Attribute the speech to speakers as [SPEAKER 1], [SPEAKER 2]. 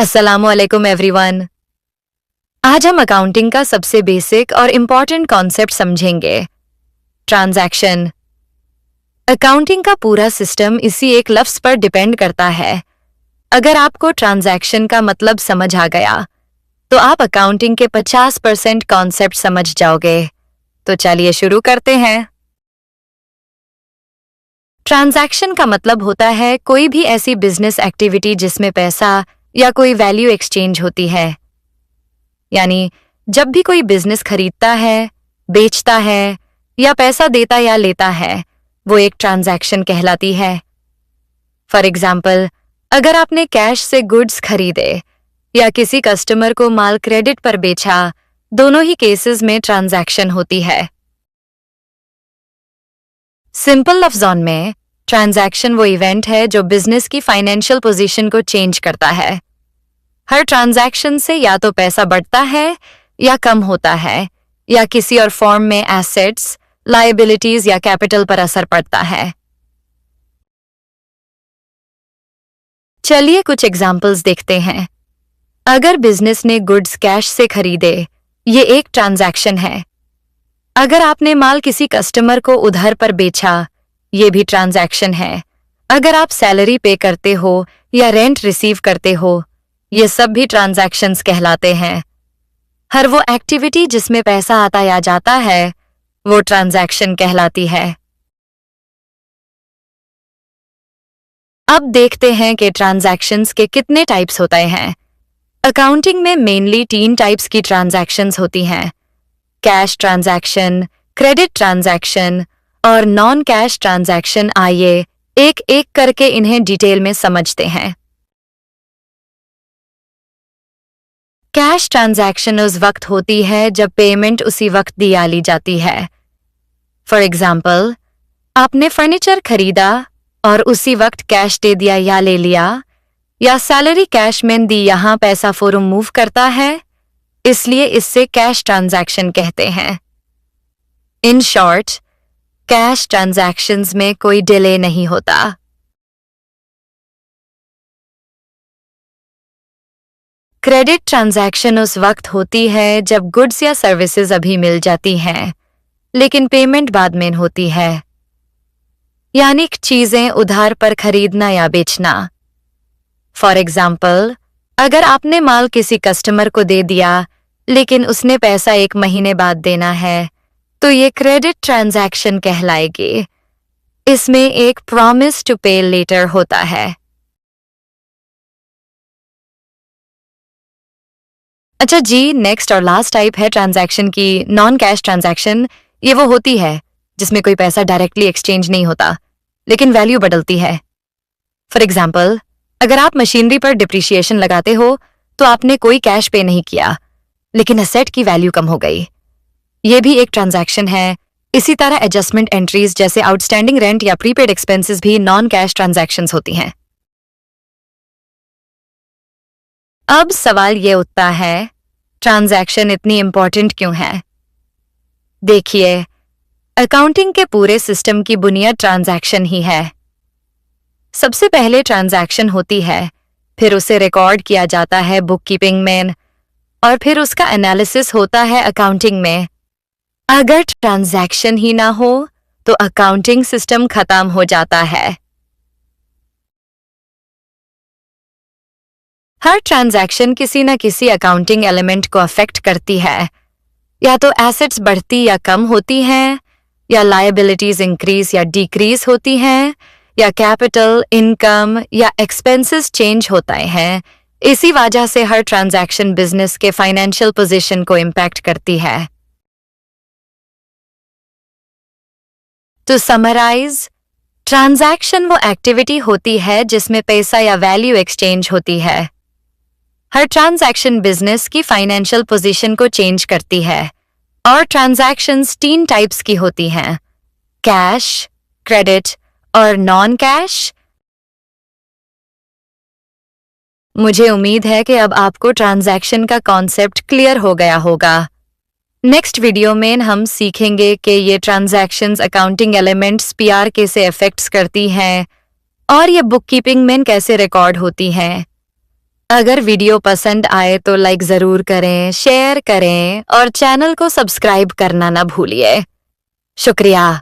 [SPEAKER 1] अस्सलामुअलैकुम एवरीवन। आज हम अकाउंटिंग का सबसे बेसिक और इम्पॉर्टेंट कॉन्सेप्ट समझेंगे, ट्रांजैक्शन। अकाउंटिंग का पूरा सिस्टम इसी एक लफ्ज पर डिपेंड करता है। अगर आपको ट्रांजैक्शन का मतलब समझ आ गया तो आप अकाउंटिंग के 50% कॉन्सेप्ट समझ जाओगे। तो चलिए शुरू करते हैं। ट्रांजैक्शन का मतलब होता है कोई भी ऐसी बिजनेस एक्टिविटी जिसमें पैसा या कोई वैल्यू एक्सचेंज होती है। यानी जब भी कोई बिजनेस खरीदता है, बेचता है या पैसा देता या लेता है, वो एक ट्रांजैक्शन कहलाती है। फॉर एग्जाम्पल, अगर आपने कैश से गुड्स खरीदे या किसी कस्टमर को माल क्रेडिट पर बेचा, दोनों ही केसेस में ट्रांजैक्शन होती है। सिंपल लफ्जों में, ट्रांजैक्शन वो इवेंट है जो बिजनेस की फाइनेंशियल पोजीशन को चेंज करता है। हर ट्रांजैक्शन से या तो पैसा बढ़ता है या कम होता है, या किसी और फॉर्म में एसेट्स, लायबिलिटीज या कैपिटल पर असर पड़ता है। चलिए कुछ एग्जाम्पल्स देखते हैं। अगर बिजनेस ने गुड्स कैश से खरीदे, ये एक ट्रांजैक्शन है। अगर आपने माल किसी कस्टमर को उधार पर बेचा, ये भी ट्रांजैक्शन है। अगर आप सैलरी पे करते हो या रेंट रिसीव करते हो, ये सब भी ट्रांजैक्शंस कहलाते हैं। हर वो एक्टिविटी जिसमें पैसा आता या जाता है, वो ट्रांजैक्शन कहलाती है। अब देखते हैं कि ट्रांजैक्शंस के कितने टाइप्स होते हैं। अकाउंटिंग में मेनली 3 टाइप्स की ट्रांजैक्शंस होती हैं: कैश ट्रांजैक्शन, क्रेडिट ट्रांजैक्शन और नॉन कैश ट्रांजैक्शन। आइए एक एक करके इन्हें डिटेल में समझते हैं। कैश ट्रांजैक्शन उस वक्त होती है जब पेमेंट उसी वक्त दिया ली जाती है। फॉर एग्जाम्पल, आपने फर्नीचर खरीदा और उसी वक्त कैश दे दिया या ले लिया, या सैलरी कैश में दी, यहां पैसा फौरन मूव करता है, इसलिए इससे कैश ट्रांजैक्शन कहते हैं। इन शॉर्ट, कैश ट्रांजैक्शंस में कोई डिले नहीं होता। क्रेडिट ट्रांजैक्शन उस वक्त होती है जब गुड्स या सर्विसेज अभी मिल जाती हैं, लेकिन पेमेंट बाद में होती है। यानी चीजें उधार पर खरीदना या बेचना। फॉर एग्जाम्पल, अगर आपने माल किसी कस्टमर को दे दिया लेकिन उसने पैसा 1 महीने बाद देना है, तो ये क्रेडिट ट्रांजैक्शन कहलाएगी। इसमें एक प्रॉमिस टू पे लेटर होता है। अच्छा जी, नेक्स्ट और लास्ट टाइप है ट्रांजैक्शन की नॉन कैश ट्रांजैक्शन। ये वो होती है जिसमें कोई पैसा डायरेक्टली एक्सचेंज नहीं होता, लेकिन वैल्यू बदलती है। फॉर एग्जाम्पल, अगर आप मशीनरी पर डिप्रिशिएशन लगाते हो तो आपने कोई कैश पे नहीं किया, लेकिन एसेट की वैल्यू कम हो गई। ये भी एक ट्रांजैक्शन है। इसी तरह एडजस्टमेंट एंट्रीज जैसे आउटस्टैंडिंग रेंट या प्रीपेड एक्सपेंसेस भी नॉन कैश ट्रांजैक्शंस होती हैं। अब सवाल ये उठता है, ट्रांजैक्शन इतनी इंपॉर्टेंट क्यों है? देखिए, अकाउंटिंग के पूरे सिस्टम की बुनियाद ट्रांजैक्शन ही है। सबसे पहले ट्रांजैक्शन होती है, फिर उसे रिकॉर्ड किया जाता है बुक कीपिंग में, और फिर उसका एनालिसिस होता है अकाउंटिंग में। अगर ट्रांजैक्शन ही ना हो तो अकाउंटिंग सिस्टम खत्म हो जाता है। हर ट्रांजैक्शन किसी न किसी अकाउंटिंग एलिमेंट को अफेक्ट करती है। या तो एसेट्स बढ़ती या कम होती हैं, या लायबिलिटीज इंक्रीज या डिक्रीज होती हैं, या कैपिटल, इनकम या एक्सपेंसेस चेंज होते हैं। इसी वजह से हर ट्रांजैक्शन बिजनेस के फाइनेंशियल पोजीशन को इम्पैक्ट करती है। तो समराइज, ट्रांजैक्शन वो एक्टिविटी होती है जिसमें पैसा या वैल्यू एक्सचेंज होती है। हर ट्रांजैक्शन बिजनेस की फाइनेंशियल पोजीशन को चेंज करती है, और ट्रांजैक्शंस 3 टाइप्स की होती हैं: कैश, क्रेडिट और नॉन कैश। मुझे उम्मीद है कि अब आपको ट्रांजैक्शन का कॉन्सेप्ट क्लियर हो गया होगा। नेक्स्ट वीडियो में हम सीखेंगे कि ये ट्रांजैक्शंस अकाउंटिंग एलिमेंट्स पीआर कैसे अफेक्ट्स करती हैं, और ये बुक कीपिंग में कैसे रिकॉर्ड होती हैं। अगर वीडियो पसंद आए तो लाइक जरूर करें, शेयर करें और चैनल को सब्सक्राइब करना ना भूलिए। शुक्रिया।